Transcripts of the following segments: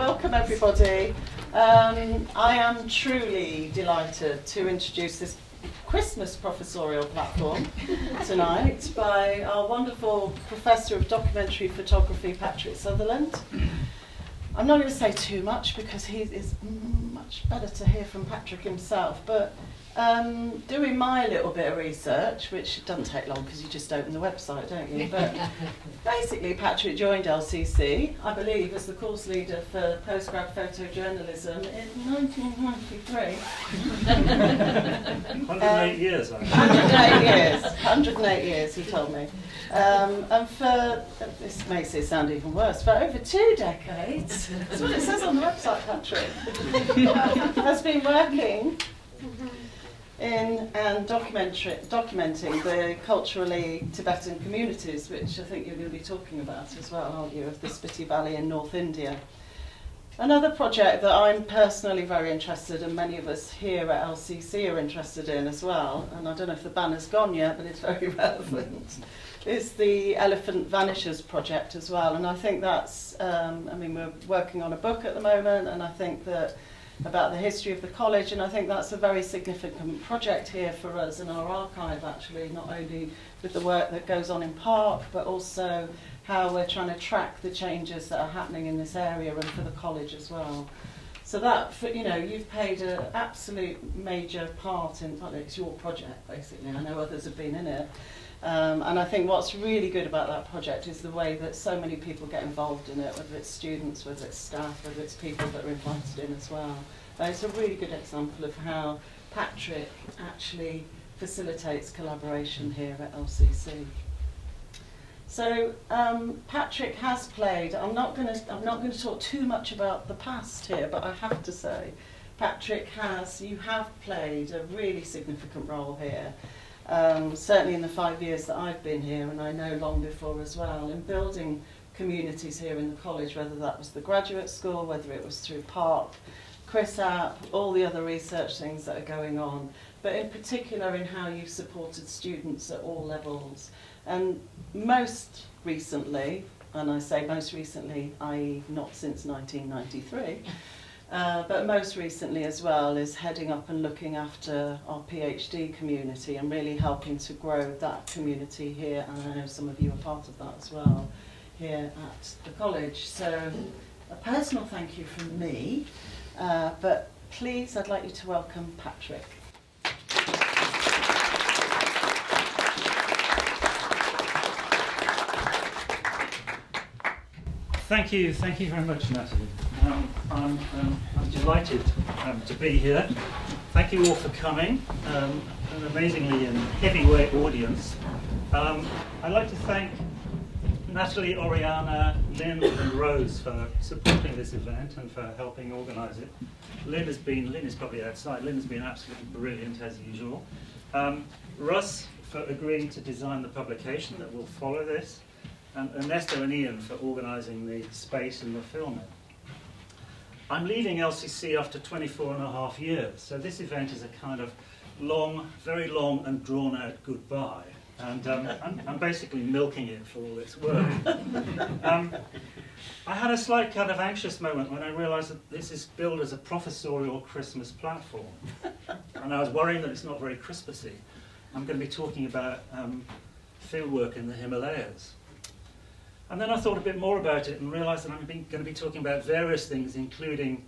Welcome everybody. I am truly delighted to introduce this Christmas Professorial Platform tonight by our wonderful Professor of Documentary Photography, Patrick Sutherland. I'm not going to say too much because he is much better to hear from Patrick himself, but doing my little bit of research, which doesn't take long because you just open the website, don't you? But basically Patrick joined LCC, I believe, as the course leader for postgrad photojournalism in 1993. 108 years, I think. 108 years, he told me. And for, this makes it sound even worse, for over 2 decades, that's what it says on the website, Patrick, has been working in and documenting the culturally Tibetan communities, which I think you're going to be talking about as well, aren't you, of the Spiti Valley in North India. Another project that I'm personally very interested in, and many of us here at LCC are interested in as well, and I don't know if the banner's gone yet, but it's very relevant, is the Elephant Vanishes project as well. And I think that's, we're working on a book at the moment, and I think that about the history of the college, and I think that's a very significant project here for us in our archive, actually, not only with the work that goes on in Park, but also how we're trying to track the changes that are happening in this area and for the college as well. So that, you've played an absolute major part in, well, it's your project basically, I know others have been in it. And I think what's really good about that project is the way that so many people get involved in it, whether it's students, whether it's staff, whether it's people that are invited in as well. It's a really good example of how Patrick actually facilitates collaboration here at LCC. So Patrick has played, I'm not going to talk too much about the past here, but I have to say, Patrick you have played a really significant role here. Certainly in the 5 years that I've been here, and I know long before as well, in building communities here in the college, whether that was the graduate school, whether it was through Park, Chris App, all the other research things that are going on, but in particular in how you've supported students at all levels. And most recently, and I say most recently, i.e. not since 1993, but most recently as well is heading up and looking after our PhD community and really helping to grow that community here, and I know some of you are part of that as well here at the college. So a personal thank you from me, but please I'd like you to welcome Patrick. Thank you very much, Natalie. I'm delighted to be here. Thank you all for coming, an amazingly heavyweight audience. I'd like to thank Natalie, Oriana, Lynn and Rose for supporting this event and for helping organise it. Lynn is probably outside, Lynn has been absolutely brilliant as usual. Russ for agreeing to design the publication that will follow this. And Ernesto and Ian for organising the space and the filming. I'm leaving LCC after 24.5 years, so this event is a kind of very long and drawn out goodbye, and I'm basically milking it for all it's worth. I had a slight kind of anxious moment when I realised that this is billed as a professorial Christmas platform, and I was worrying that it's not very Christmassy. I'm going to be talking about fieldwork in the Himalayas. And then I thought a bit more about it and realised that I'm going to be talking about various things, including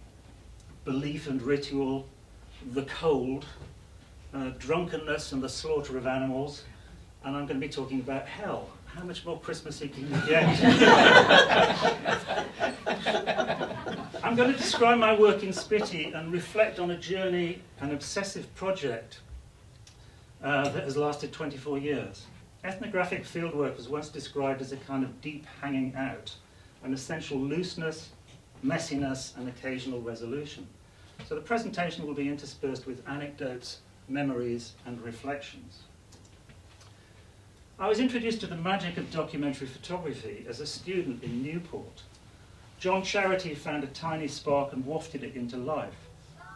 belief and ritual, the cold, drunkenness and the slaughter of animals, and I'm going to be talking about hell. How much more Christmassy can you get? I'm going to describe my work in Spiti and reflect on a journey, an obsessive project that has lasted 24 years. Ethnographic fieldwork was once described as a kind of deep hanging out, an essential looseness, messiness, and occasional resolution. So the presentation will be interspersed with anecdotes, memories, and reflections. I was introduced to the magic of documentary photography as a student in Newport. John Charity found a tiny spark and wafted it into life.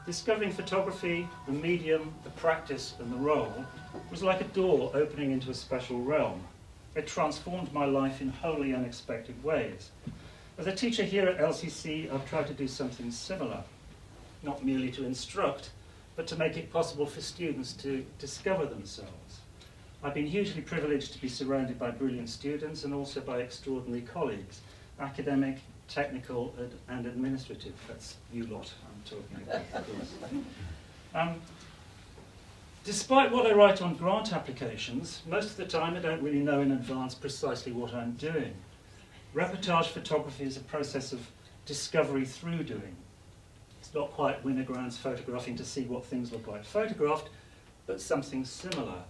Discovering photography, the medium, the practice, and the role was like a door opening into a special realm. It transformed my life in wholly unexpected ways. As a teacher here at LCC, I've tried to do something similar, not merely to instruct, but to make it possible for students to discover themselves. I've been hugely privileged to be surrounded by brilliant students and also by extraordinary colleagues, academic, technical, and administrative. That's you lot I'm talking about, of course. Despite what I write on grant applications, most of the time I don't really know in advance precisely what I'm doing. Reportage photography is a process of discovery through doing. It's not quite Winogrand's photographing to see what things look like photographed, but something similar.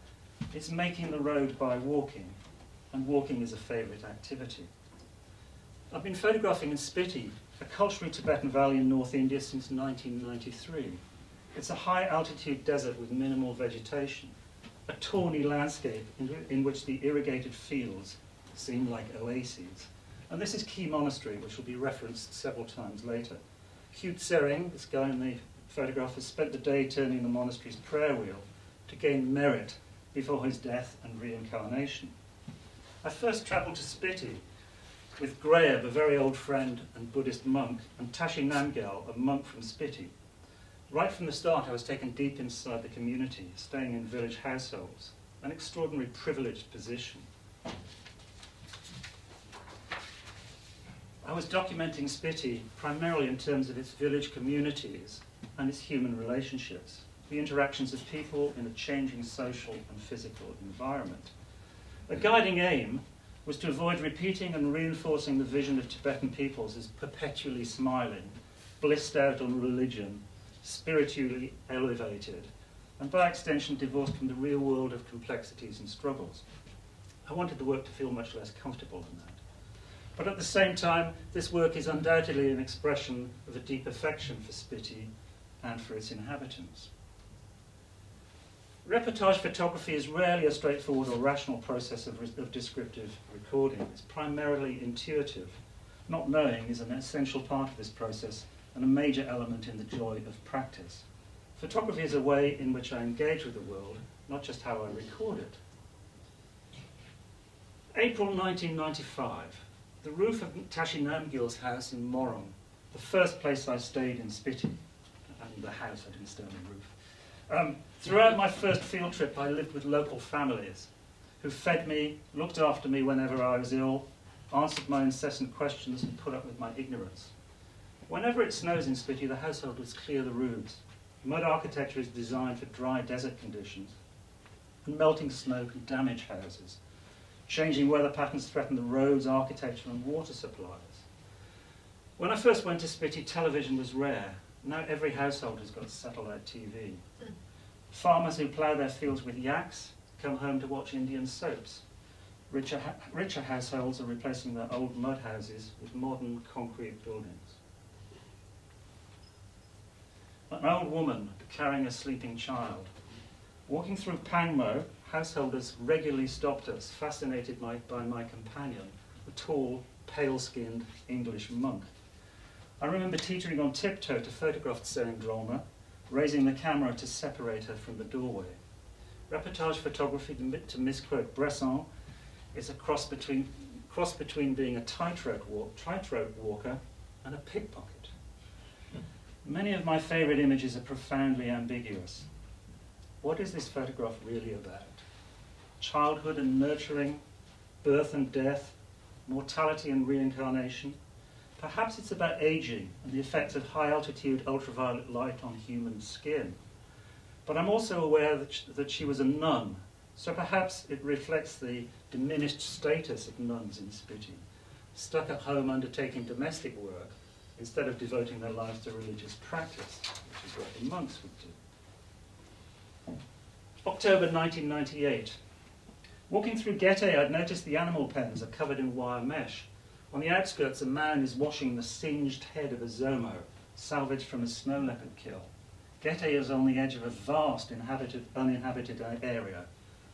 It's making the road by walking, and walking is a favourite activity. I've been photographing in Spiti, a culturally Tibetan valley in North India, since 1993. It's a high-altitude desert with minimal vegetation, a tawny landscape in which the irrigated fields seem like oases. And this is Key Monastery, which will be referenced several times later. Hugh Tsering, this guy in the photograph, has spent the day turning the monastery's prayer wheel to gain merit before his death and reincarnation. I first travelled to Spiti with Graham, a very old friend and Buddhist monk, and Tashi Namgyal, a monk from Spiti. Right from the start, I was taken deep inside the community, staying in village households, an extraordinarily privileged position. I was documenting Spiti primarily in terms of its village communities and its human relationships, the interactions of people in a changing social and physical environment. A guiding aim was to avoid repeating and reinforcing the vision of Tibetan peoples as perpetually smiling, blissed out on religion, spiritually elevated, and by extension divorced from the real world of complexities and struggles. I wanted the work to feel much less comfortable than that. But at the same time, this work is undoubtedly an expression of a deep affection for Spiti and for its inhabitants. Reportage photography is rarely a straightforward or rational process of descriptive recording. It's primarily intuitive. Not knowing is an essential part of this process and a major element in the joy of practice. Photography is a way in which I engage with the world, not just how I record it. April 1995. The roof of Tashi Namgyal's house in Morong, the first place I stayed in Spiti. And the house, I didn't stay on the roof. Throughout my first field trip, I lived with local families who fed me, looked after me whenever I was ill, answered my incessant questions and put up with my ignorance. Whenever it snows in Spiti, the householders clear the roofs. Mud architecture is designed for dry desert conditions, and melting snow can damage houses. Changing weather patterns threaten the roads, architecture and water supplies. When I first went to Spiti, television was rare. Now every household has got satellite TV. Farmers who plough their fields with yaks come home to watch Indian soaps. Richer households are replacing their old mud houses with modern concrete buildings. An old woman carrying a sleeping child. Walking through Pangmo, householders regularly stopped us, fascinated by my companion, a tall, pale-skinned English monk. I remember teetering on tiptoe to photograph Tsering Drolma, raising the camera to separate her from the doorway. Reportage photography, to misquote Bresson, is a cross between being a tightrope walker and a pickpocket. Many of my favourite images are profoundly ambiguous. What is this photograph really about? Childhood and nurturing, birth and death, mortality and reincarnation? Perhaps it's about aging and the effects of high-altitude ultraviolet light on human skin. But I'm also aware that she was a nun, so perhaps it reflects the diminished status of nuns in Spiti, stuck at home undertaking domestic work instead of devoting their lives to religious practice, which is what the monks would do. October 1998. Walking through Gete, I'd noticed the animal pens are covered in wire mesh. On the outskirts, a man is washing the singed head of a zomo, salvaged from a snow leopard kill. Gete is on the edge of a vast uninhabited area,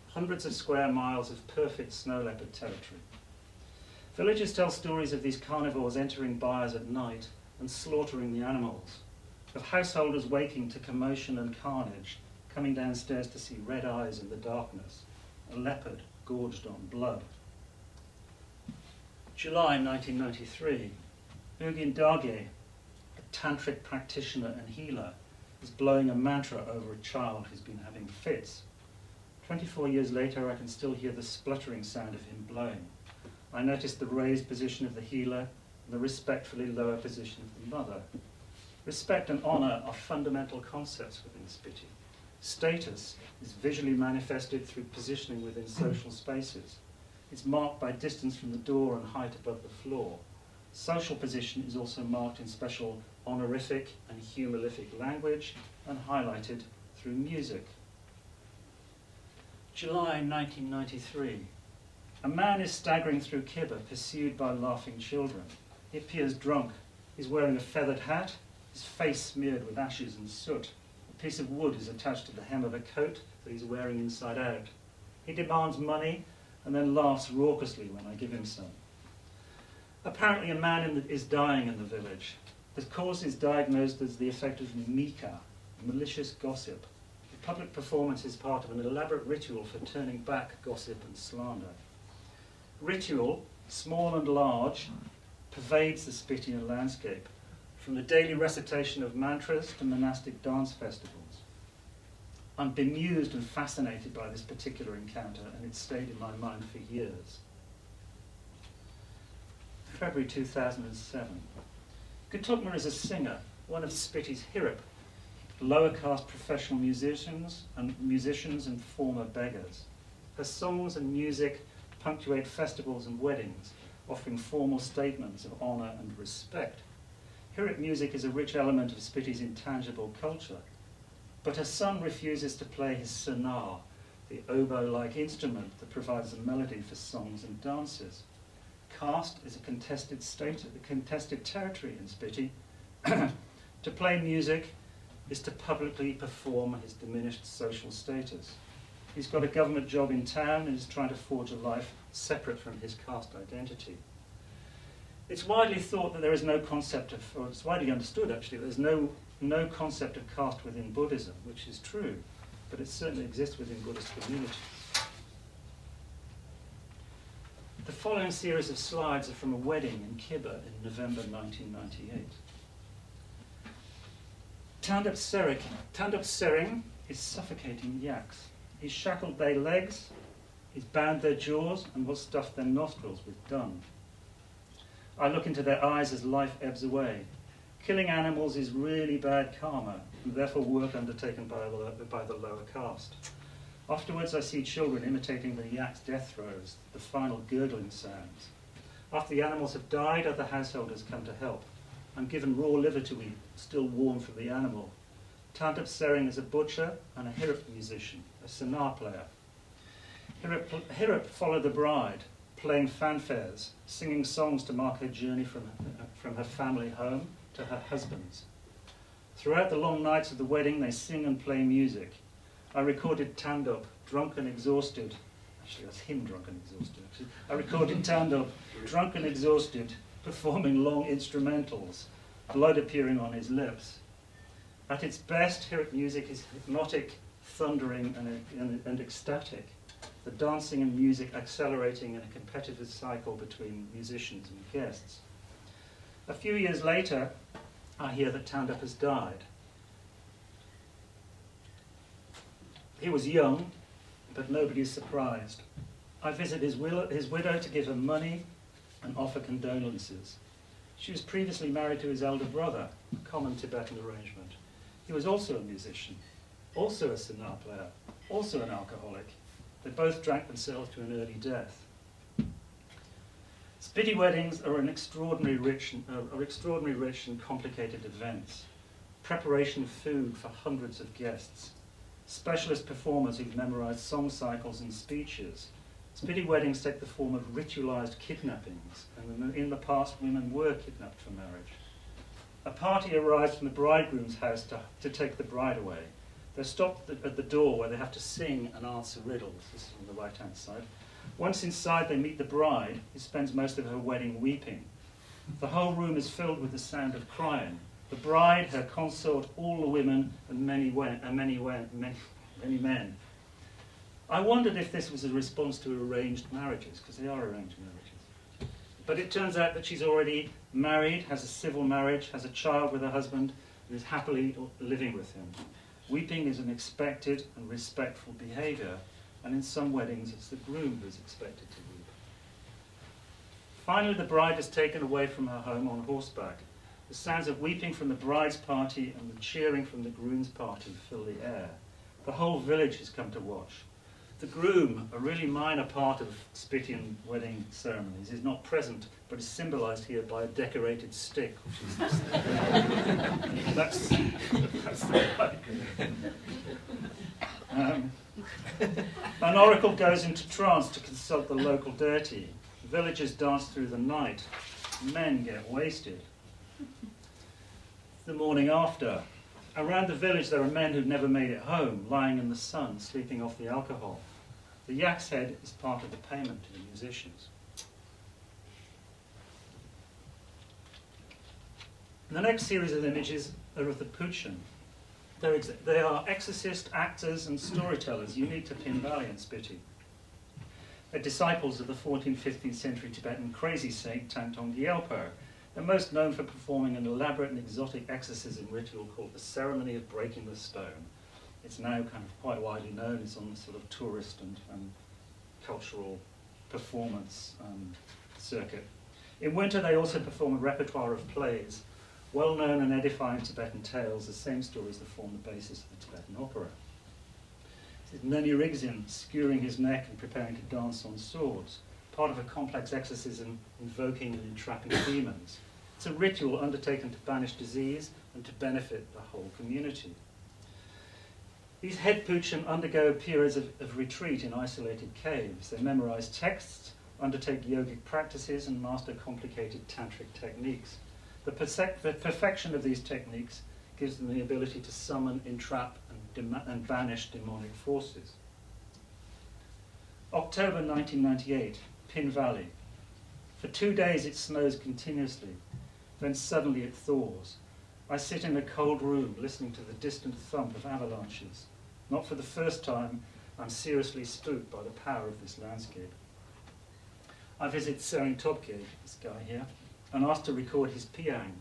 hundreds of square miles of perfect snow leopard territory. Villagers tell stories of these carnivores entering byres at night and slaughtering the animals, of householders waking to commotion and carnage, coming downstairs to see red eyes in the darkness, a leopard gorged on blood. July 1993. Ugyen Dage, a tantric practitioner and healer, is blowing a mantra over a child who's been having fits. 24 years later, I can still hear the spluttering sound of him blowing. I noticed the raised position of the healer and the respectfully lower position of the mother. Respect and honour are fundamental concepts within Spiti. Status is visually manifested through positioning within social spaces. It's marked by distance from the door and height above the floor. Social position is also marked in special honorific and humilific language and highlighted through music. July 1993. A man is staggering through Kibba, pursued by laughing children. He appears drunk. He's wearing a feathered hat, his face smeared with ashes and soot. A piece of wood is attached to the hem of a coat that he's wearing inside out. He demands money and then laughs raucously when I give him some. Apparently a man is dying in the village. The cause is diagnosed as the effect of Mika, malicious gossip. The public performance is part of an elaborate ritual for turning back gossip and slander. Ritual, small and large, pervades the Spitian landscape, from the daily recitation of mantras to monastic dance festivals. I'm bemused and fascinated by this particular encounter, and it's stayed in my mind for years. February 2007. Gutukma is a singer, one of Spiti's Hirip, lower caste professional musicians and former beggars. Her songs and music punctuate festivals and weddings, offering formal statements of honour and respect. Hirip music is a rich element of Spiti's intangible culture, but her son refuses to play his senar, the oboe-like instrument that provides the melody for songs and dances. Caste is a contested territory in Spiti. To play music is to publicly perform his diminished social status. He's got a government job in town and is trying to forge a life separate from his caste identity. It's widely thought that there is no concept of, or it's widely understood actually, there's no concept of caste within Buddhism, which is true, but it certainly exists within Buddhist communities. The following series of slides are from a wedding in Kibba in November 1998. Tandup Sering is suffocating yaks. He's shackled their legs, he's bound their jaws, and will stuff their nostrils with dung. I look into their eyes as life ebbs away. Killing animals is really bad karma, and therefore work undertaken by the lower caste. Afterwards, I see children imitating the yak's death throes, the final gurgling sounds. After the animals have died, other householders come to help. I'm given raw liver to eat, still warm from the animal. Tandup Sering is a butcher and a Hirip musician, a senar player. Hirip follow the bride, playing fanfares, singing songs to mark her journey from her family home to her husband's. Throughout the long nights of the wedding, they sing and play music. I recorded Tandup, drunk and exhausted. Actually, that's him drunk and exhausted. I recorded Tandup, drunk and exhausted, performing long instrumentals, blood appearing on his lips. At its best, Hirip music is hypnotic, thundering, and ecstatic. The dancing and music accelerating in a competitive cycle between musicians and guests. A few years later, I hear that Tandup has died. He was young, but nobody is surprised. I visit his widow to give her money and offer condolences. She was previously married to his elder brother, a common Tibetan arrangement. He was also a musician, also a senar player, also an alcoholic. They both drank themselves to an early death. Spiti weddings are extraordinarily rich and complicated events. Preparation of food for hundreds of guests. Specialist performers who've memorized song cycles and speeches. Spiti weddings take the form of ritualized kidnappings, and in the past women were kidnapped for marriage. A party arrives from the bridegroom's house to take the bride away. They're stopped at the door where they have to sing and answer riddles. This is on the right-hand side. Once inside, they meet the bride, who spends most of her wedding weeping. The whole room is filled with the sound of crying. The bride, her consort, all the women, and many men. I wondered if this was a response to arranged marriages, because they are arranged marriages. But it turns out that she's already married, has a civil marriage, has a child with her husband, and is happily living with him. Weeping is an expected and respectful behaviour, and in some weddings it's the groom who is expected to weep. Finally, the bride is taken away from her home on horseback. The sounds of weeping from the bride's party and the cheering from the groom's party fill the air. The whole village has come to watch. The groom, a really minor part of Spitian wedding ceremonies, is not present, but is symbolised here by a decorated stick, which is that's the an oracle goes into trance to consult the local deity. Villagers dance through the night. Men get wasted. The morning after, around the village there are men who've never made it home, lying in the sun, sleeping off the alcohol. The yak's head is part of the payment to the musicians. The next series of images are of the Puchen. They are exorcist, actors and storytellers unique to Pin Valley and Spiti. They're disciples of the 14th, 15th century Tibetan crazy saint Tantong Gyalpo. They're most known for performing an elaborate and exotic exorcism ritual called the Ceremony of Breaking the Stone. It's now kind of quite widely known. It's on the sort of tourist and cultural performance circuit. In winter, they also perform a repertoire of plays, well-known and edifying Tibetan tales, the same stories that form the basis of the Tibetan opera. This is Nemi Rigzin skewering his neck and preparing to dance on swords, part of a complex exorcism invoking and entrapping demons. It's a ritual undertaken to banish disease and to benefit the whole community. These head Puchen undergo periods of retreat in isolated caves. They memorize texts, undertake yogic practices, and master complicated tantric techniques. The perfection of these techniques gives them the ability to summon, entrap, and banish demonic forces. October 1998, Pin Valley. For 2 days it snows continuously, then suddenly it thaws. I sit in a cold room listening to the distant thump of avalanches. Not for the first time, I'm seriously spooked by the power of this landscape. I visit Sering Tobke, this guy here, and asked to record his piang.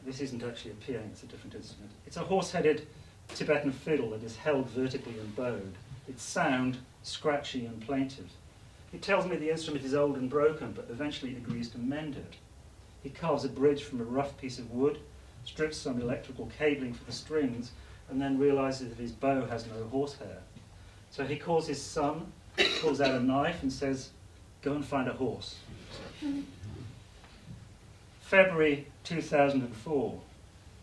This isn't actually a piang, it's a different instrument. It's a horse-headed Tibetan fiddle that is held vertically and bowed. Its sound, scratchy and plaintive. He tells me the instrument is old and broken, but eventually agrees to mend it. He carves a bridge from a rough piece of wood, strips some electrical cabling for the strings, and then realizes that his bow has no horsehair. So he calls his son, pulls out a knife and says, "Go and find a horse." February 2004.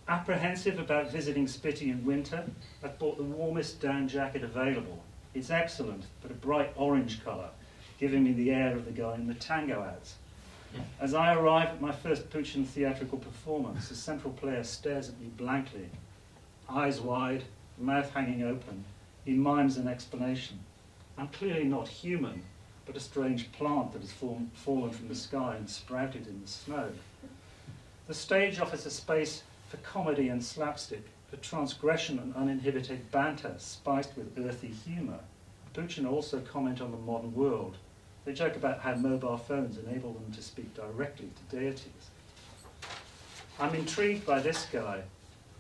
Apprehensive about visiting Spiti in winter, I've bought the warmest down jacket available. It's excellent, but a bright orange colour, giving me the air of the guy in the tango ads. As I arrive at my first Puchen theatrical performance, the central player stares at me blankly. Eyes wide, mouth hanging open, he mimes an explanation. I'm clearly not human, but a strange plant that has fallen from the sky and sprouted in the snow. The stage offers a space for comedy and slapstick, for transgression and uninhibited banter spiced with earthy humour. Puchen also comment on the modern world. They joke about how mobile phones enable them to speak directly to deities. I'm intrigued by this guy,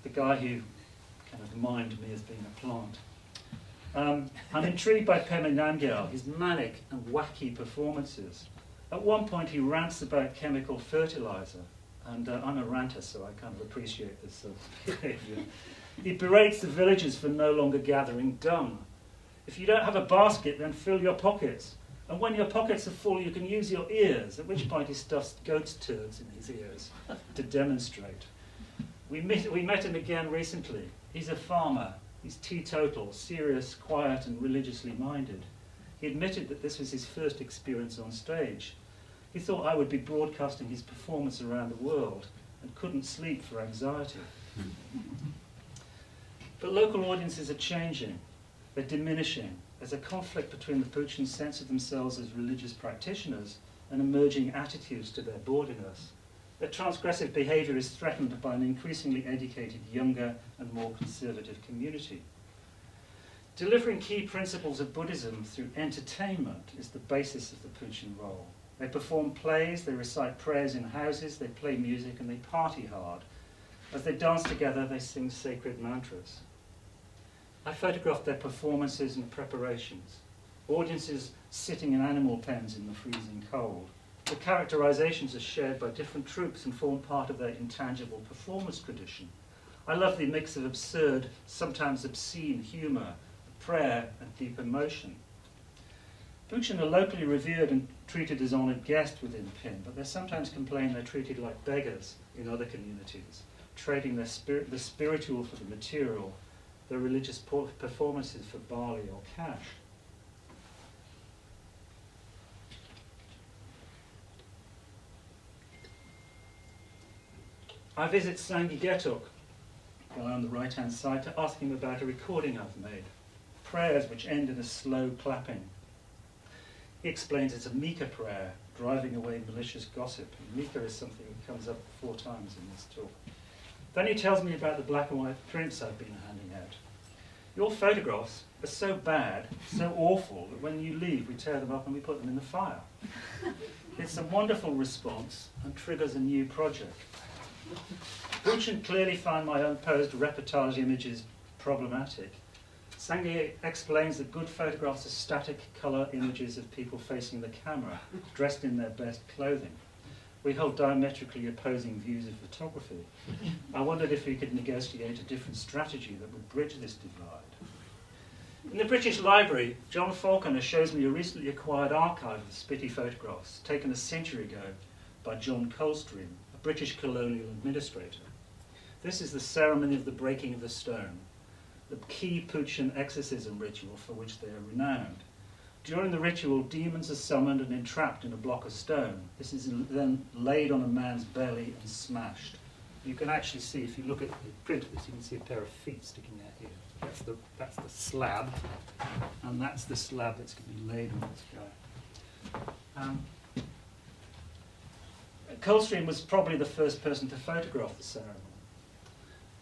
the guy who kind of mimed me as being a plant. I'm intrigued by Pema Namgyal, his manic and wacky performances. At one point he rants about chemical fertilizer, and I'm a ranter, so I kind of appreciate this behaviour. He berates the villagers for no longer gathering dung. If you don't have a basket, then fill your pockets. And when your pockets are full, you can use your ears, at which point he stuffs goat's turds in his ears to demonstrate. We met him again recently. He's a farmer. He's teetotal, serious, quiet, and religiously minded. He admitted that this was his first experience on stage. He thought I would be broadcasting his performance around the world and couldn't sleep for anxiety. But local audiences are changing. They're diminishing. There's a conflict between the Puchen's sense of themselves as religious practitioners and emerging attitudes to their bawdiness. Their transgressive behaviour is threatened by an increasingly educated, younger and more conservative community. Delivering key principles of Buddhism through entertainment is the basis of the Puchen role. They perform plays, they recite prayers in houses, they play music, and they party hard. As they dance together, they sing sacred mantras. I photographed their performances and preparations. Audiences sitting in animal pens in the freezing cold. The characterizations are shared by different troupes and form part of their intangible performance tradition. I love the mix of absurd, sometimes obscene humour, prayer, and deep emotion. Buchan are locally revered and treated as honoured guests within PIN, but they sometimes complain they're treated like beggars in other communities, trading the spiritual for the material, their religious performances for barley or cash. I visit Sangi Getok, guy on the right-hand side, to ask him about a recording I've made, prayers which end in a slow clapping. He explains it's a Mika prayer, driving away malicious gossip. And Mika is something that comes up 4 times in this talk. Then he tells me about the black and white prints I've been handing out. Your photographs are so bad, so awful, that when you leave, we tear them up and we put them in the fire. It's a wonderful response and triggers a new project. Buchan clearly found my unposed reportage images problematic. Sangi explains that good photographs are static colour images of people facing the camera, dressed in their best clothing. We hold diametrically opposing views of photography. I wondered if we could negotiate a different strategy that would bridge this divide. In the British Library, John Falconer shows me a recently acquired archive of Spiti photographs, taken a century ago by John Coldstream, a British colonial administrator. This is the ceremony of the breaking of the stone, the key Puchan exorcism ritual for which they are renowned. During the ritual, demons are summoned and entrapped in a block of stone. This is then laid on a man's belly and smashed. You can actually see, if you look at the print of this, you can see a pair of feet sticking out here. That's the slab, and that's the slab that's going to be laid on this guy. Coldstream was probably the first person to photograph the ceremony.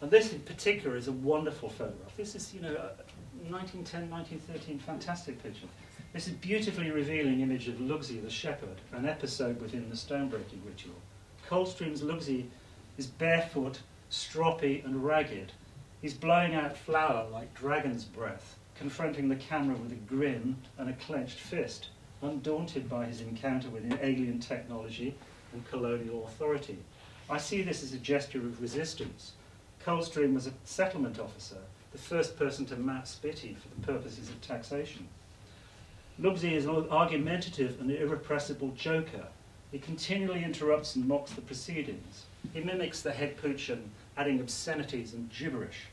And this in particular is a wonderful photograph. This is, 1910, 1913, fantastic picture. This is a beautifully revealing image of Lugsy the shepherd, an episode within the stone-breaking ritual. Coldstream's Lugsy is barefoot, stroppy and ragged. He's blowing out flour like dragon's breath, confronting the camera with a grin and a clenched fist, undaunted by his encounter with alien technology and colonial authority. I see this as a gesture of resistance. Coldstream was a settlement officer, the first person to map Spiti for the purposes of taxation. Lugsy is an argumentative and irrepressible joker. He continually interrupts and mocks the proceedings. He mimics the head Puchan, adding obscenities and gibberish.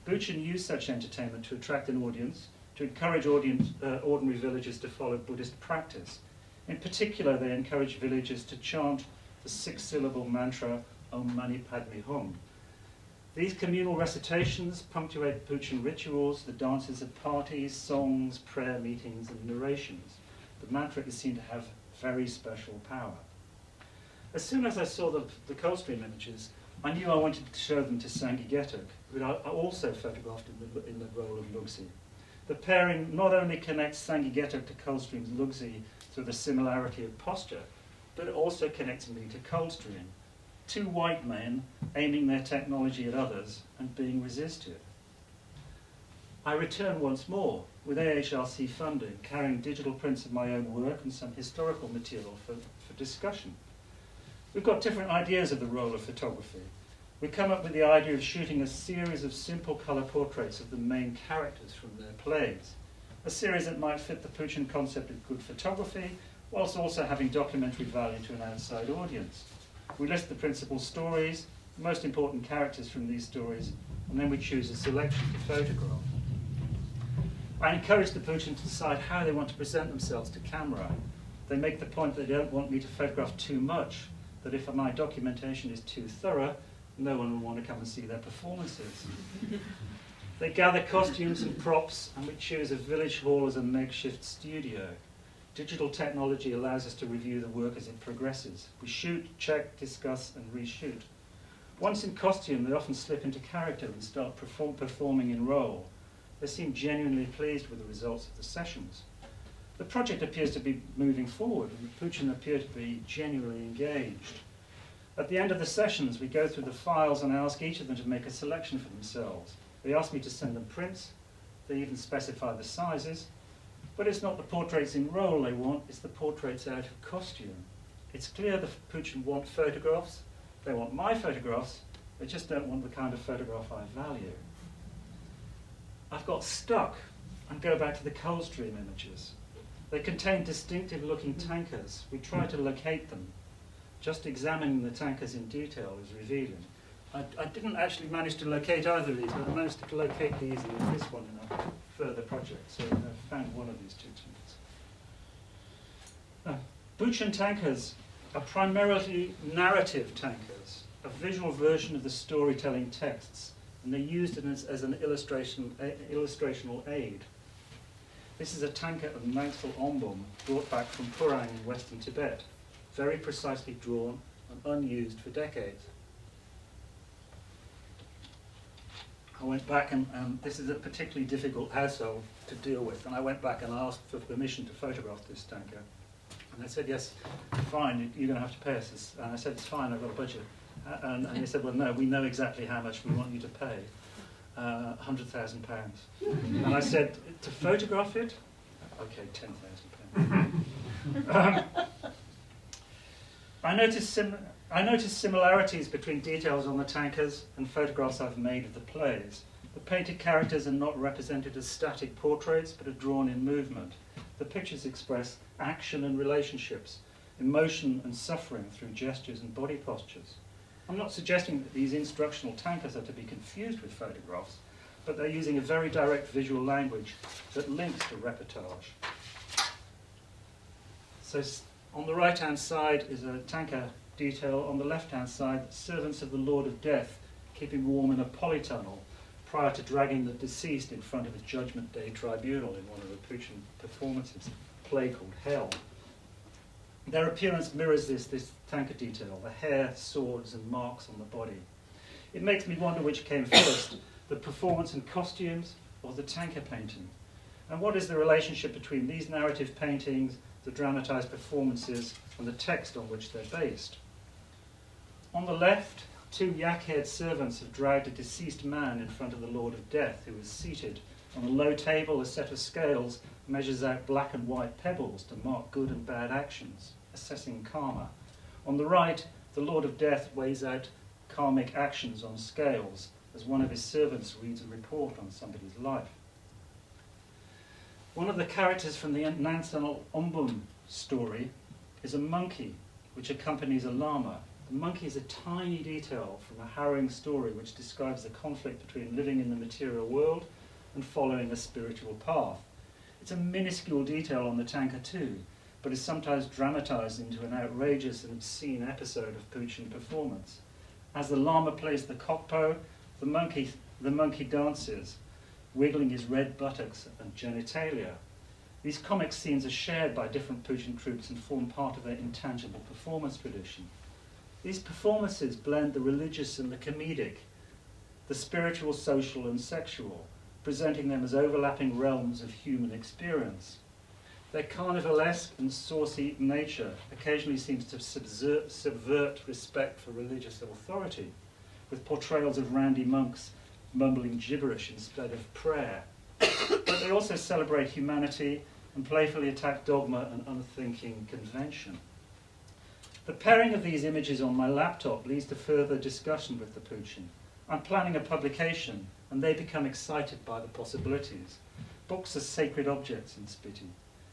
Buchan used such entertainment to attract an audience, to encourage ordinary villagers to follow Buddhist practice. In particular, they encouraged villagers to chant the 6-syllable mantra Om Mani Padme Hum. These communal recitations punctuate Buchan rituals, the dances of parties, songs, prayer meetings, and narrations. The mantra is seen to have very special power. As soon as I saw the Coldstream images, I knew I wanted to show them to Sangi Getok, who I also photographed in the role of Lugsy. The pairing not only connects Sangi Getok to Coldstream's Lugsy through the similarity of posture, but it also connects me to Coldstream. 2 white men aiming their technology at others and being resisted. I return once more with AHRC funding, carrying digital prints of my own work and some historical material for discussion. We've got different ideas of the role of photography. We come up with the idea of shooting a series of simple colour portraits of the main characters from their plays, a series that might fit the Puchan concept of good photography, whilst also having documentary value to an outside audience. We list the principal stories, the most important characters from these stories, and then we choose a selection to photograph. I encourage the Puchan to decide how they want to present themselves to camera. They make the point that they don't want me to photograph too much, that if my documentation is too thorough, no one will want to come and see their performances. They gather costumes and props, and we choose a village hall as a makeshift studio. Digital technology allows us to review the work as it progresses. We shoot, check, discuss, and reshoot. Once in costume, they often slip into character and start performing in role. They seem genuinely pleased with the results of the sessions. The project appears to be moving forward, and the Puchin appear to be genuinely engaged. At the end of the sessions, we go through the files and I ask each of them to make a selection for themselves. They ask me to send them prints. They even specify the sizes. But it's not the portraits in roll they want, it's the portraits out of costume. It's clear the Puchin want photographs. They want my photographs. They just don't want the kind of photograph I value. I've got stuck and go back to the Coldstream images. They contain distinctive-looking tankers. We try to locate them. Just examining the tankers in detail is revealing. I didn't actually manage to locate either of these, but I managed to locate these in this one in a further project. So I found one of these two tankers. Puchin tankers are primarily narrative tankers, a visual version of the storytelling texts, and they're used as an illustrational aid. This is a tanker of Mangsal Ombum brought back from Purang in western Tibet, very precisely drawn and unused for decades. I went back and this is a particularly difficult household to deal with, and I went back and asked for permission to photograph this tanker. And they said, yes, fine, you're going to have to pay us this. And I said, it's fine, I've got a budget. And they said, well, no, we know exactly how much we want you to pay. £100,000. And I said, to photograph it? Okay, £10,000. I noticed similarities between details on the tankers and photographs I've made of the plays. The painted characters are not represented as static portraits, but are drawn in movement. The pictures express action and relationships, emotion and suffering through gestures and body postures. I'm not suggesting that these instructional tankers are to be confused with photographs, but they're using a very direct visual language that links to reportage. So on the right-hand side is a tanker detail. On the left-hand side, servants of the Lord of Death keeping warm in a polytunnel prior to dragging the deceased in front of a Judgment Day tribunal in one of the Puchin performances, a play called Hell. Their appearance mirrors this tanker detail, the hair, swords and marks on the body. It makes me wonder which came first, the performance and costumes or the tanker painting. And what is the relationship between these narrative paintings, the dramatized performances and the text on which they're based? On the left, two yak-haired servants have dragged a deceased man in front of the Lord of Death, who is seated. On a low table, a set of scales measures out black and white pebbles to mark good and bad actions, assessing karma. On the right, the Lord of Death weighs out karmic actions on scales as one of his servants reads a report on somebody's life. One of the characters from the Nansal Ombum story is a monkey which accompanies a lama. The monkey is a tiny detail from a harrowing story which describes the conflict between living in the material world and following a spiritual path. It's a minuscule detail on the tanker too, but is sometimes dramatized into an outrageous and obscene episode of Puchin performance. As the lama plays the kokpo, the monkey dances, wiggling his red buttocks and genitalia. These comic scenes are shared by different Puchin troops and form part of their intangible performance tradition. These performances blend the religious and the comedic, the spiritual, social and sexual, presenting them as overlapping realms of human experience. Their carnivalesque and saucy nature occasionally seems to subvert respect for religious authority, with portrayals of randy monks mumbling gibberish instead of prayer. But they also celebrate humanity and playfully attack dogma and unthinking convention. The pairing of these images on my laptop leads to further discussion with the Puchin. I'm planning a publication, and they become excited by the possibilities. Books are sacred objects in Spiti.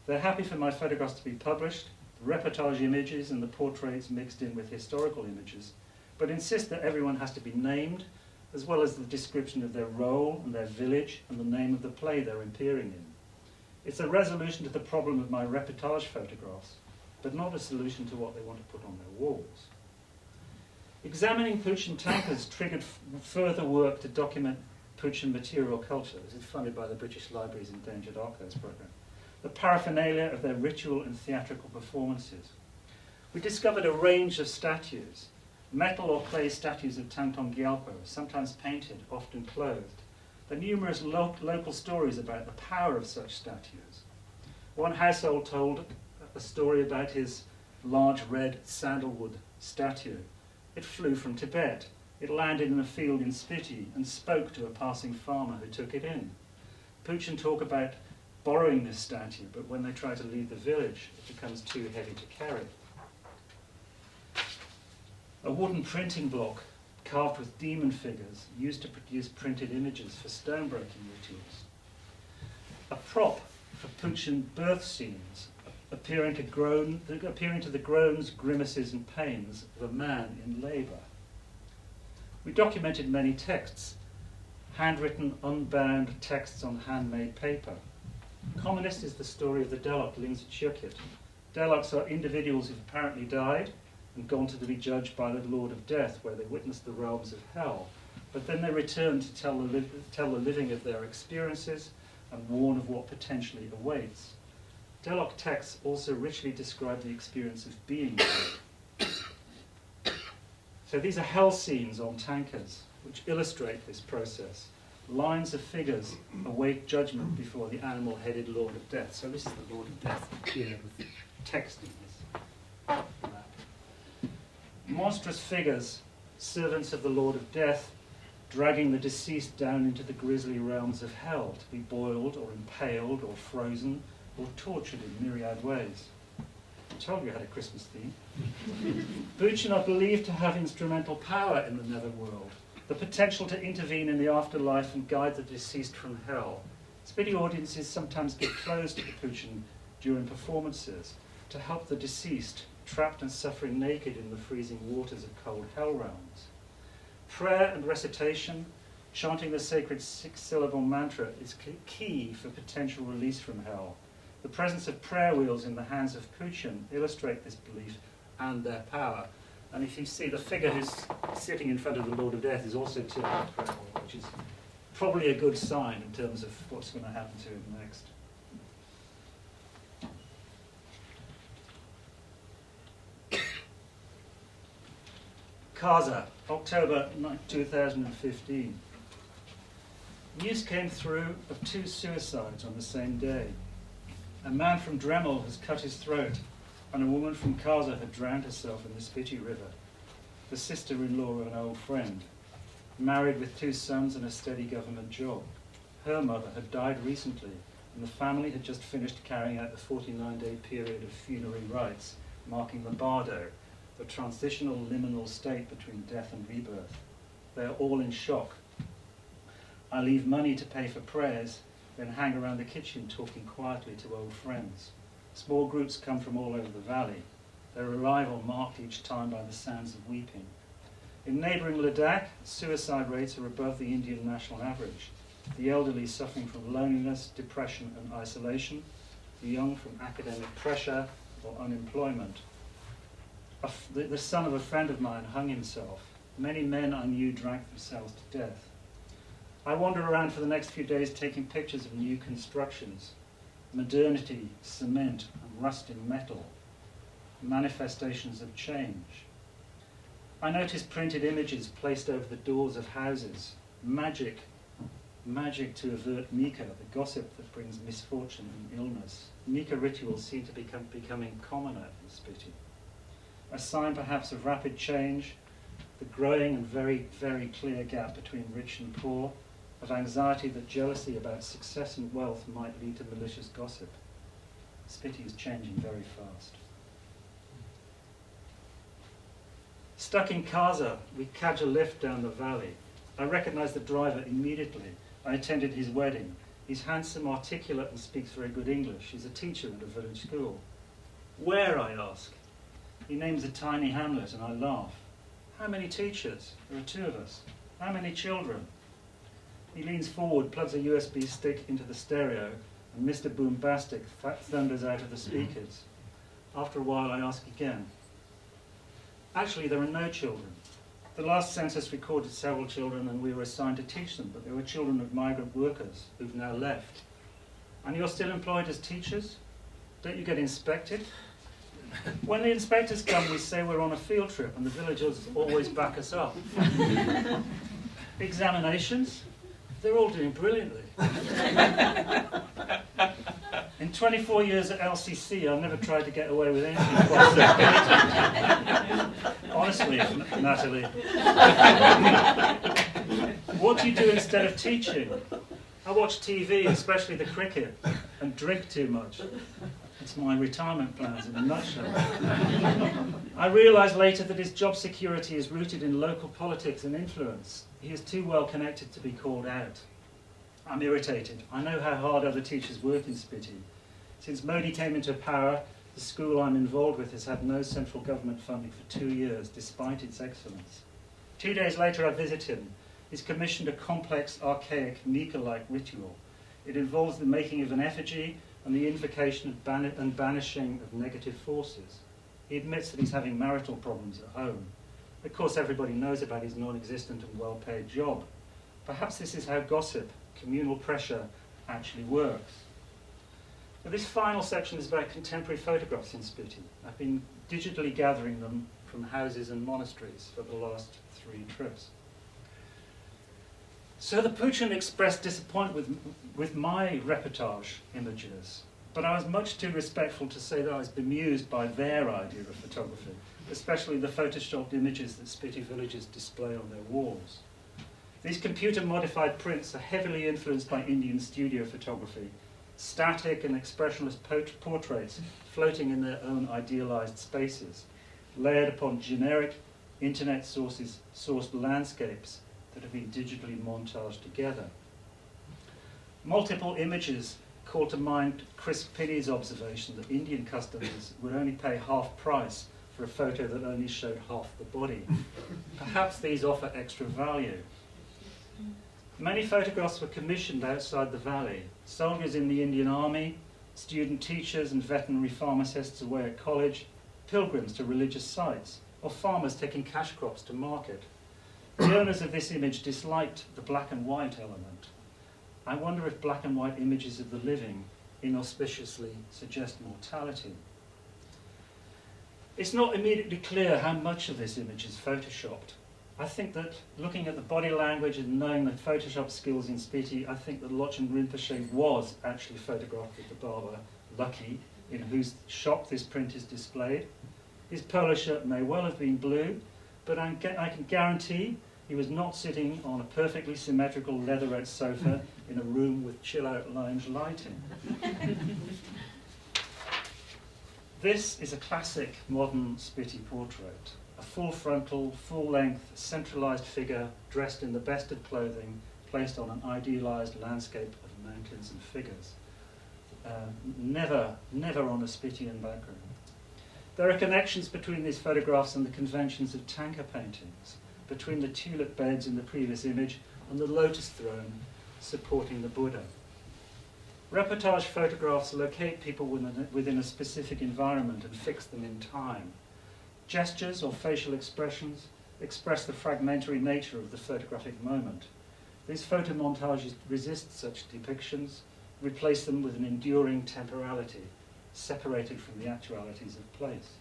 They're happy for my photographs to be published, the reportage images and the portraits mixed in with historical images, but insist that everyone has to be named, as well as the description of their role and their village and the name of the play they're appearing in. It's a resolution to the problem of my reportage photographs, but not a solution to what they want to put on their walls. Examining Puchin tankers triggered further work to document Puchin material culture. This is funded by the British Library's Endangered Archives programme. The paraphernalia of their ritual and theatrical performances. We discovered a range of statues, metal or clay statues of Tangtong Gyalpo, sometimes painted, often clothed. There are numerous local stories about the power of such statues. One household told a story about his large red sandalwood statue. It flew from Tibet. It landed in a field in Spiti and spoke to a passing farmer who took it in. Puchin talk about borrowing this statue, but when they try to leave the village, it becomes too heavy to carry. A wooden printing block carved with demon figures used to produce printed images for stone-breaking rituals. A prop for Puchin birth scenes appearing to the groans, grimaces and pains of a man in labour. We documented many texts, handwritten, unbound texts on handmade paper. Commonest is the story of the Delok Lingzachukit. Deloks are individuals who've apparently died and gone to be judged by the Lord of Death, where they witnessed the realms of hell. But then they return to tell the living of their experiences and warn of what potentially awaits. Delok texts also richly describe the experience of being dead. So these are hell scenes on tankers, which illustrate this process. Lines of figures await judgment before the animal-headed Lord of Death. So this is the Lord of Death here with text in this. Monstrous figures, servants of the Lord of Death, dragging the deceased down into the grisly realms of hell to be boiled or impaled or frozen or tortured in myriad ways. I told you I had a Christmas theme. Puchin are believed to have instrumental power in the netherworld, the potential to intervene in the afterlife and guide the deceased from hell. Spiti audiences sometimes get close to the Puchin during performances to help the deceased, trapped and suffering naked in the freezing waters of cold hell realms. Prayer and recitation, chanting the sacred six-syllable mantra is key for potential release from hell. The presence of prayer wheels in the hands of Puchin illustrate this belief and their power. And if you see, the figure who's sitting in front of the Lord of Death is also turning a prayer wheel, which is probably a good sign in terms of what's going to happen to him next. Kaza, October 2015. News came through of 2 suicides on the same day. A man from Dremel has cut his throat, and a woman from Kaza had drowned herself in the Spiti River, the sister-in-law of an old friend, married with 2 sons and a steady government job. Her mother had died recently, and the family had just finished carrying out the 49-day period of funerary rites, marking the bardo, the transitional liminal state between death and rebirth. They are all in shock. I leave money to pay for prayers, then hang around the kitchen talking quietly to old friends. Small groups come from all over the valley, their arrival marked each time by the sounds of weeping. In neighbouring Ladakh, suicide rates are above the Indian national average. The elderly suffering from loneliness, depression and isolation, the young from academic pressure or unemployment. The son of a friend of mine hung himself. Many men I knew drank themselves to death. I wandered around for the next few days taking pictures of new constructions, modernity, cement and rusting metal, manifestations of change. I noticed printed images placed over the doors of houses, magic to avert Mika, the gossip that brings misfortune and illness. Mika rituals seem to be becoming commoner in Spiti. A sign perhaps of rapid change, the growing and very, very clear gap between rich and poor, of anxiety that jealousy about success and wealth might lead to malicious gossip. Spiti is changing very fast. Stuck in Kaza, we catch a lift down the valley. I recognise the driver immediately. I attended his wedding. He's handsome, articulate and speaks very good English. He's a teacher at a village school. Where, I ask? He names a tiny hamlet and I laugh. How many teachers? There are 2 of us. How many children? He leans forward, plugs a USB stick into the stereo, and Mr. Boombastic thunders out of the speakers. After a while I ask again. Actually, there are no children. The last census recorded several children and we were assigned to teach them, but they were children of migrant workers who've now left. And you're still employed as teachers? Don't you get inspected? When the inspectors come, we say we're on a field trip and the villagers always back us up. Examinations? They're all doing brilliantly. In 24 years at LCC, I've never tried to get away with anything quite so guilty. Honestly, Natalie. What do you do instead of teaching? I watch TV, especially the cricket, and drink too much. It's my retirement plans in a nutshell. I realised later that his job security is rooted in local politics and influence. He is too well connected to be called out. I'm irritated. I know how hard other teachers work in Spiti. Since Modi came into power, the school I'm involved with has had no central government funding for 2 years, despite its excellence. 2 days later, I visit him. He's commissioned a complex, archaic, Nika-like ritual. It involves the making of an effigy and the invocation and banishing of negative forces. He admits that he's having marital problems at home. Of course, everybody knows about his non-existent and well-paid job. Perhaps this is how gossip, communal pressure, actually works. But this final section is about contemporary photographs in Spiti. I've been digitally gathering them from houses and monasteries for the last 3 trips. So the Puchin expressed disappointment with my reportage images, but I was much too respectful to say that I was bemused by their idea of photography, especially the photoshopped images that Spiti villagers display on their walls. These computer-modified prints are heavily influenced by Indian studio photography, static and expressionless portraits floating in their own idealized spaces, layered upon generic internet-sourced landscapes that have been digitally montaged together. Multiple images call to mind Chris Pinney's observation that Indian customers would only pay half price for a photo that only showed half the body. Perhaps these offer extra value. Many photographs were commissioned outside the valley. Soldiers in the Indian Army, student teachers and veterinary pharmacists away at college, pilgrims to religious sites, or farmers taking cash crops to market. The owners of this image disliked the black and white element. I wonder if black and white images of the living inauspiciously suggest mortality. It's not immediately clear how much of this image is photoshopped. I think that looking at the body language and knowing the Photoshop skills in Spiti, I think that Lotchen Rinpoche was actually photographed with the barber Lucky, in whose shop this print is displayed. His polo shirt may well have been blue, but I can guarantee he was not sitting on a perfectly symmetrical leatherette sofa in a room with chill-out lounge lighting. This is a classic modern Spiti portrait. A full frontal, full-length, centralised figure dressed in the best of clothing, placed on an idealised landscape of mountains and figures. Never on a Spitian background. There are connections between these photographs and the conventions of tanka paintings, between the tulip beds in the previous image and the lotus throne supporting the Buddha. Reportage photographs locate people within a specific environment and fix them in time. Gestures or facial expressions express the fragmentary nature of the photographic moment. These photo montages resist such depictions, replace them with an enduring temporality, separated from the actualities of place.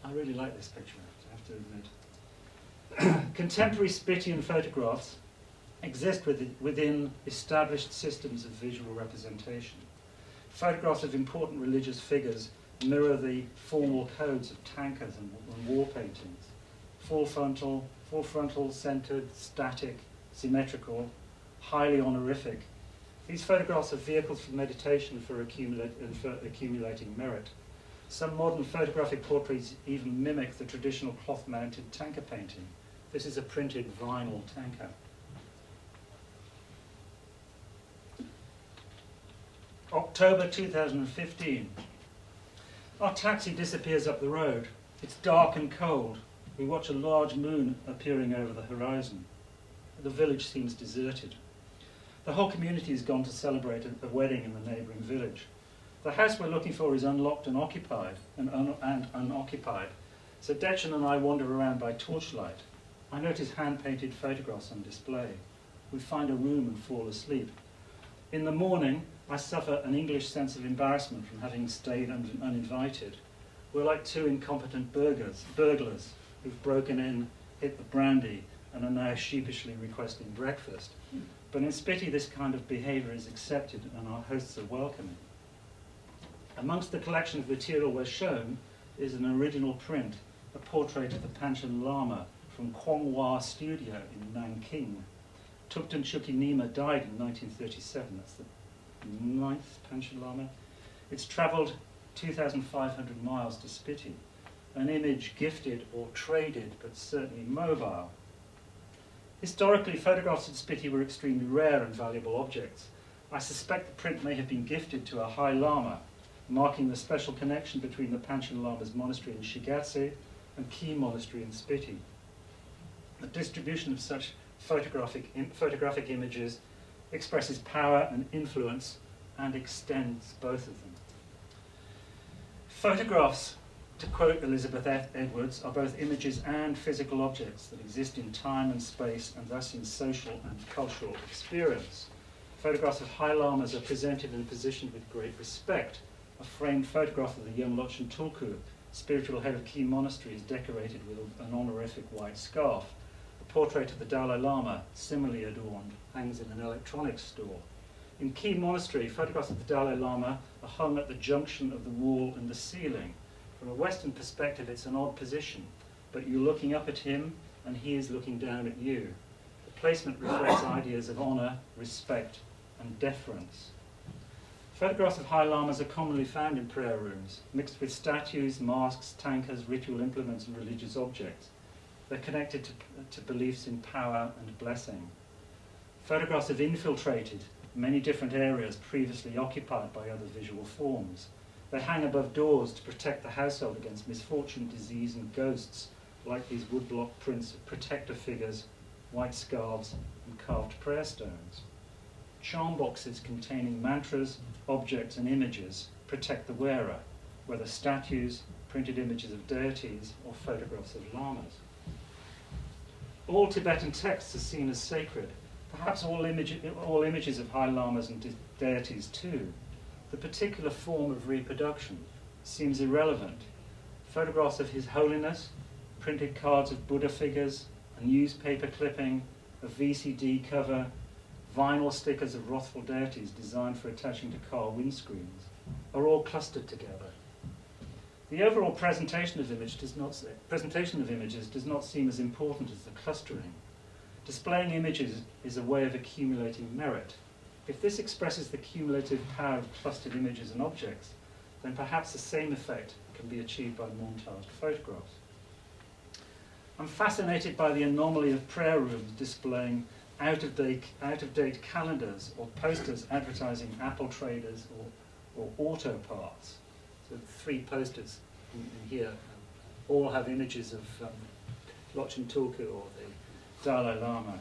I really like this picture, I have to admit. Contemporary Spitian photographs exist within established systems of visual representation. Photographs of important religious figures mirror the formal codes of tankas and war paintings. Full frontal, centered, static, symmetrical, highly honorific. These photographs are vehicles for meditation for accumulating merit. Some modern photographic portraits even mimic the traditional cloth-mounted tanka painting. This is a printed vinyl tanka. October 2015. Our taxi disappears up the road. It's dark and cold. We watch a large moon appearing over the horizon. The village seems deserted. The whole community has gone to celebrate a wedding in the neighbouring village. The house we're looking for is unlocked and occupied, unoccupied. So Dechen and I wander around by torchlight. I notice hand-painted photographs on display. We find a room and fall asleep. In the morning, I suffer an English sense of embarrassment from having stayed uninvited. We're like two incompetent burglars who've broken in, hit the brandy, and are now sheepishly requesting breakfast. But in Spiti, this kind of behaviour is accepted and our hosts are welcoming. Amongst the collection of material we're shown is an original print, a portrait of the Panchen Lama from Kwonghwa Studio in Nanking. Thupten Chukyi Nyima died in 1937. That's the 9th Panchen Lama. It's travelled 2,500 miles to Spiti, an image gifted or traded, but certainly mobile. Historically, photographs at Spiti were extremely rare and valuable objects. I suspect the print may have been gifted to a High Lama, marking the special connection between the Panchen Lama's monastery in Shigatse and Key Monastery in Spiti. The distribution of such photographic images expresses power and influence and extends both of them. Photographs, to quote Elizabeth Edwards, are both images and physical objects that exist in time and space and thus in social and cultural experience. Photographs of High Lamas are presented and positioned with great respect. A framed photograph of the young Lotchen Tulku, spiritual head of Key Monastery, is decorated with an honorific white scarf. A portrait of the Dalai Lama, similarly adorned, hangs in an electronics store. In Key Monastery, photographs of the Dalai Lama are hung at the junction of the wall and the ceiling. From a Western perspective, it's an odd position, but you're looking up at him and he is looking down at you. The placement reflects ideas of honour, respect, and deference. Photographs of High Lamas are commonly found in prayer rooms, mixed with statues, masks, tankas, ritual implements, and religious objects. They're connected to beliefs in power and blessing. Photographs have infiltrated many different areas previously occupied by other visual forms. They hang above doors to protect the household against misfortune, disease, and ghosts, like these woodblock prints of protector figures, white scarves, and carved prayer stones. Charm boxes containing mantras, objects, and images protect the wearer, whether statues, printed images of deities, or photographs of lamas. All Tibetan texts are seen as sacred, perhaps all images of High Lamas and deities too. The particular form of reproduction seems irrelevant. Photographs of His Holiness, printed cards of Buddha figures, a newspaper clipping, a VCD cover, vinyl stickers of wrathful deities designed for attaching to car windscreens are all clustered together. The overall presentation of images does not seem as important as the clustering. Displaying images is a way of accumulating merit. If this expresses the cumulative power of clustered images and objects, then perhaps the same effect can be achieved by montaged photographs. I'm fascinated by the anomaly of prayer rooms displaying out-of-date calendars or posters advertising Apple traders or auto parts. So the 3 posters in here all have images of Lotchen Tulku or the Dalai Lama.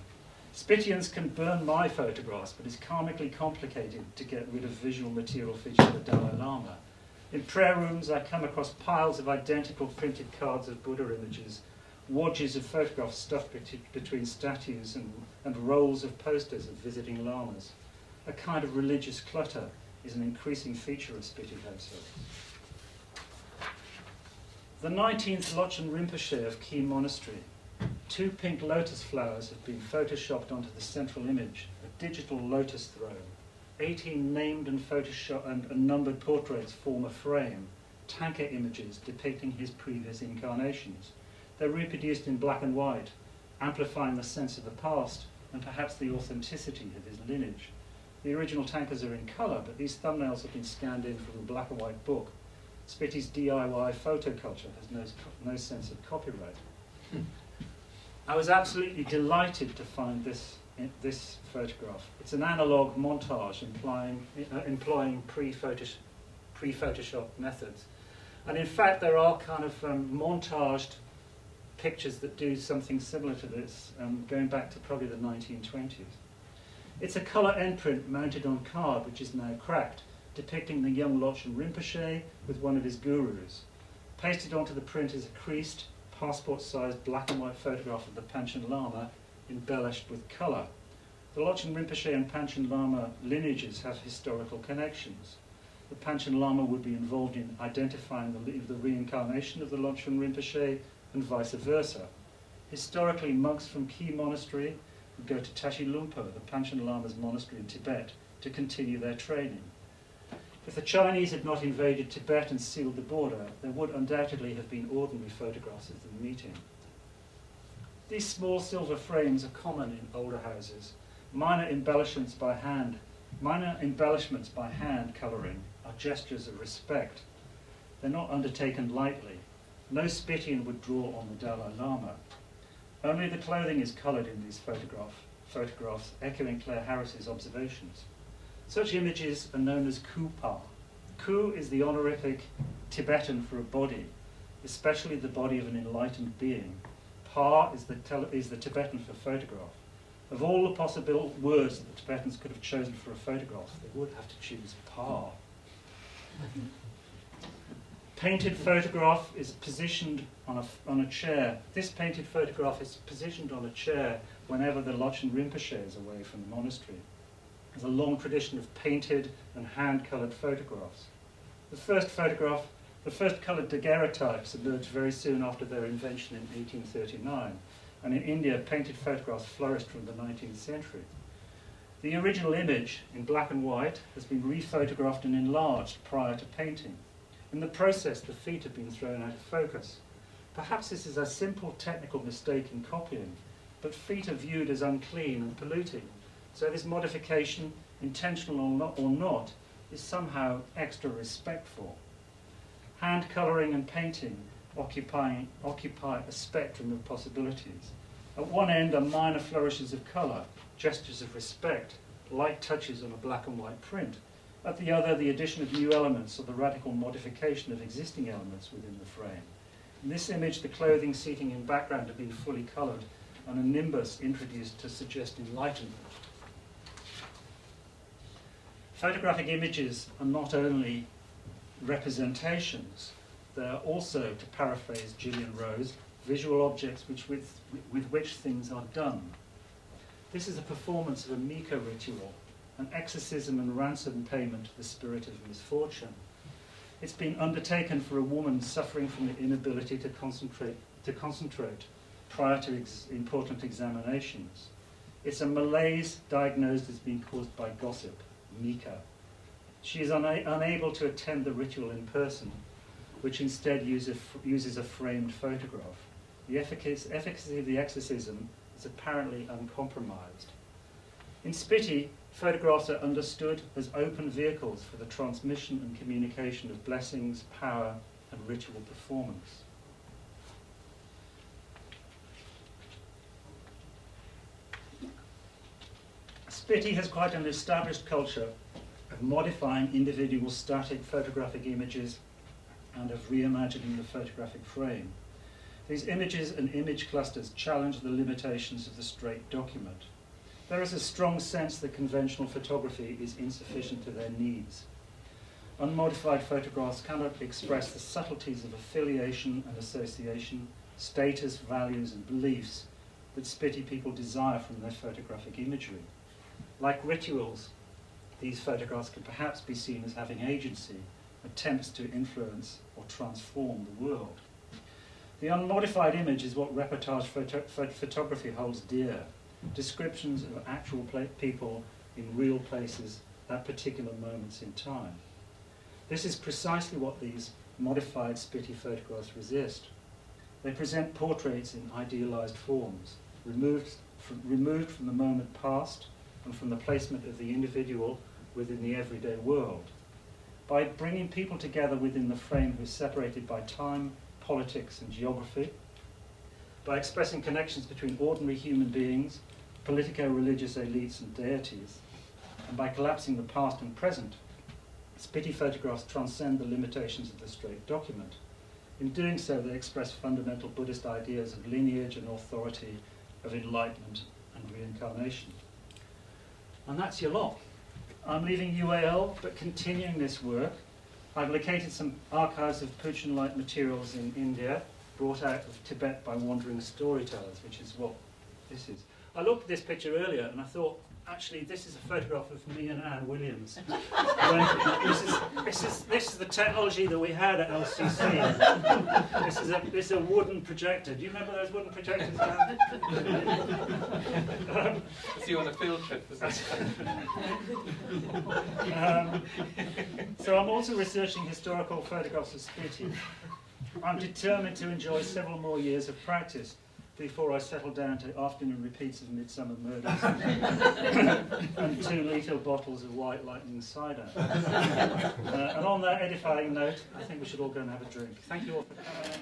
Spitians can burn my photographs, but it's karmically complicated to get rid of visual material featuring the Dalai Lama. In prayer rooms, I come across piles of identical printed cards of Buddha images, wadges of photographs stuffed between statues, and rolls of posters of visiting lamas. A kind of religious clutter is an increasing feature of Spiti households. The 19th Lotchen Rinpoche of Key Monastery. 2 pink lotus flowers have been photoshopped onto the central image, a digital lotus throne. 18 named and numbered portraits form a frame, tanka images depicting his previous incarnations. They're reproduced in black and white, amplifying the sense of the past and perhaps the authenticity of his lineage. The original tankas are in colour, but these thumbnails have been scanned in from a black and white book. Spiti's DIY photo culture has no sense of copyright. I was absolutely delighted to find this photograph. It's an analogue montage employing pre-Photoshop methods. And in fact, there are kind of montaged pictures that do something similar to this, going back to probably the 1920s. It's a colour endprint mounted on card, which is now cracked, depicting the young Lotchen Rinpoche with one of his gurus. Pasted onto the print is a creased, passport-sized black and white photograph of the Panchen Lama, embellished with colour. The Lotchen Rinpoche and Panchen Lama lineages have historical connections. The Panchen Lama would be involved in identifying the reincarnation of the Lotchen Rinpoche and vice versa. Historically, monks from Key Monastery would go to Tashi Lumpo, the Panchen Lama's monastery in Tibet, to continue their training. If the Chinese had not invaded Tibet and sealed the border, there would undoubtedly have been ordinary photographs of the meeting. These small silver frames are common in older houses. Minor embellishments by hand colouring are gestures of respect. They're not undertaken lightly. No Spitian would draw on the Dalai Lama. Only the clothing is coloured in these photographs, echoing Claire Harris's observations. Such images are known as kupa. Ku is the honorific Tibetan for a body, especially the body of an enlightened being. Pa is the Tibetan for photograph. Of all the possible words that the Tibetans could have chosen for a photograph, they would have to choose pa. Painted photograph is positioned on a chair. This painted photograph is positioned on a chair whenever the Lodgen Rinpoche is away from the monastery. There's a long tradition of painted and hand-coloured photographs. The first coloured daguerreotypes emerged very soon after their invention in 1839, and in India, painted photographs flourished from the 19th century. The original image, in black and white, has been rephotographed and enlarged prior to painting. In the process, the feet have been thrown out of focus. Perhaps this is a simple technical mistake in copying, but feet are viewed as unclean and polluting, so this modification, intentional or not, is somehow extra respectful. Hand colouring and painting occupy a spectrum of possibilities. At one end are minor flourishes of colour, gestures of respect, light touches on a black and white print. At the other, the addition of new elements or the radical modification of existing elements within the frame. In this image, the clothing, seating and background have been fully coloured and a nimbus introduced to suggest enlightenment. Photographic images are not only representations, they are also, to paraphrase Gillian Rose, visual objects with which things are done. This is a performance of a Mika ritual, an exorcism and ransom payment to the spirit of misfortune. It's been undertaken for a woman suffering from the inability to concentrate prior to important examinations. It's a malaise diagnosed as being caused by gossip, Mika. She is unable to attend the ritual in person, which instead uses a framed photograph. The efficacy of the exorcism is apparently uncompromised. In Spiti, photographs are understood as open vehicles for the transmission and communication of blessings, power, and ritual performance. Spiti has quite an established culture of modifying individual static photographic images and of reimagining the photographic frame. These images and image clusters challenge the limitations of the straight document. There is a strong sense that conventional photography is insufficient to their needs. Unmodified photographs cannot express the subtleties of affiliation and association, status, values, and beliefs that Spiti people desire from their photographic imagery. Like rituals, these photographs can perhaps be seen as having agency, attempts to influence or transform the world. The unmodified image is what reportage photography holds dear. Descriptions of actual people in real places at particular moments in time. This is precisely what these modified Spiti photographs resist. They present portraits in idealized forms, removed from the moment past and from the placement of the individual within the everyday world. By bringing people together within the frame who are separated by time, politics and geography, by expressing connections between ordinary human beings, politico-religious elites and deities, and by collapsing the past and present, Spiti photographs transcend the limitations of the straight document. In doing so, they express fundamental Buddhist ideas of lineage and authority, of enlightenment and reincarnation. And that's your lot. I'm leaving UAL, but continuing this work. I've located some archives of Puchin-like materials in India, brought out of Tibet by wandering storytellers, which is what this is. I looked at this picture earlier and I thought, actually, this is a photograph of me and Anne Williams. This is the technology that we had at LCC. This is a wooden projector. Do you remember those wooden projectors, Anne? See you on a field trip. So I'm also researching historical photographs of Spiti. I'm determined to enjoy several more years of practice before I settle down to afternoon repeats of Midsummer Murders and 2 litre bottles of White Lightning cider. And on that edifying note, I think we should all go and have a drink. Thank you all for coming.